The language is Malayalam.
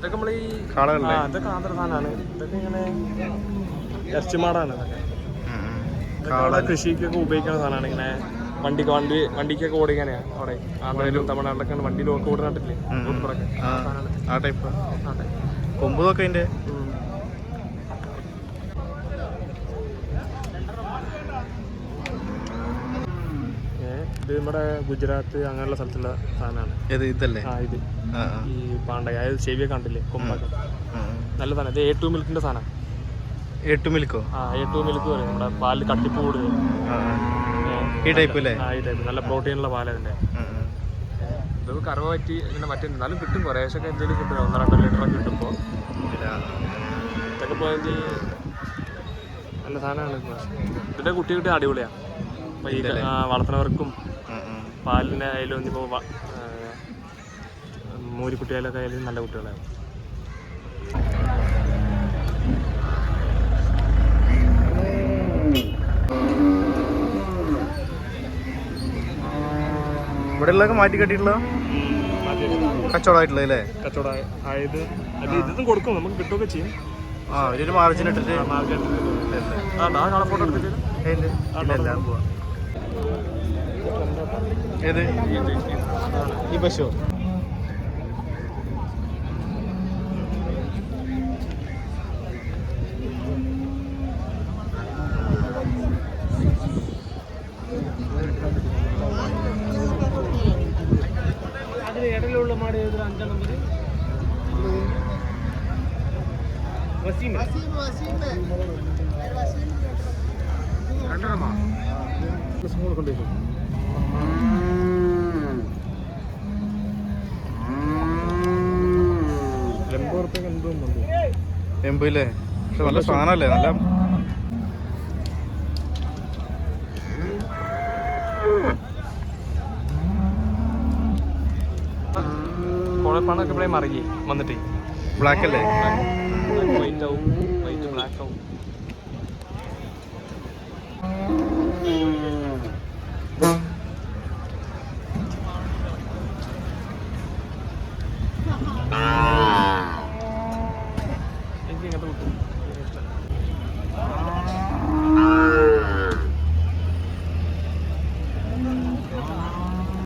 ഇതൊക്കെ നമ്മൾ ഈ ഇതൊക്കെ ആന്ധ്ര സാധനമാണ്. ഇതൊക്കെ ഇങ്ങനെ ഇറച്ചിമാടാണ്. ഇതൊക്കെ കൃഷിക്കൊക്കെ ഉപയോഗിക്കുന്ന സാധനമാണ്. ഇങ്ങനെ വണ്ടിക്കൊക്കെ ഓടിക്കാനാ അവിടെ ആന്ധ്രയിലും തമിഴ്നാട്ടിലൊക്കെ വണ്ടിയിൽ ഓടുന്നിട്ടില്ലേ ആ ടൈപ്പ് കൊമ്പൊക്കെ അതിന്റെ ഇത് നമ്മുടെ ഗുജറാത്ത് അങ്ങനെയുള്ള സ്ഥലത്തുള്ള സാധനമാണ്. ഇതല്ലേ ഇത് ഈ പാണ്ടയ അതായത് ചെവിയൊക്കെ കണ്ടില്ലേ കൊമ്പൊക്കെ നല്ല സാധനം. ഇത് A2 മിൽക്കിന്റെ സാധനം. A2 മിൽക്കോ? A2 മിൽക്ക് പറയും. നമ്മുടെ പാലിൽ കട്ടിപ്പ് കൂടുതൽ ഈ ടൈപ്പ് അല്ലേ? ഈ ടൈപ്പ് നല്ല പ്രോട്ടീനുള്ള പാൽ അതിന്റെ. ഇത് കറവ പറ്റി ഇങ്ങനെ മറ്റേ എന്നാലും കിട്ടും കുറേശ്ശൊക്കെ എന്തെങ്കിലും കിട്ടും. 1-2 ലിറ്ററൊക്കെ കിട്ടുമ്പോൾ ഇതൊക്കെ പോയത് നല്ല സാധനമാണ്. ഇതിന്റെ കുട്ടി അടിപൊളിയാണ്. ഈ വളർത്തുന്നവർക്കും പാലിൻ്റെ ആയാലും ഇനിയിപ്പോൾ മൂരിക്കുട്ടിയാലൊക്കെ ആയാലും നല്ല കുട്ടികളാണ്. ഇവിടെ ഉള്ളതൊക്കെ മാറ്റി കെട്ടിയിട്ടുള്ള കച്ചവടമായിട്ടുള്ളത് അല്ലേ? കച്ചവടം ആയത് അത് ഇതും കൊടുക്കും, നമുക്ക് കിട്ടുകയൊക്കെ ചെയ്യും. ഒരു മാർജിൻ ഇട്ടിട്ട് ഫോട്ടോ എടുത്തിട്ട് ഏത് ഈ പശു അതിന് ഇടയിലുള്ള മാട് 5 നമ്പർ എമ്പല്ലേ? പക്ഷെ നല്ല സാധനമല്ലേ? നല്ല കോഴപ്പാണൊക്കെ ഇവിടെ മറിഞ്ഞ് വന്നിട്ടേ ബ്ലാക്ക് അല്ലേ? വൈറ്റ് ആവും, വൈറ്റ് ബ്ലാക്ക് ആവും.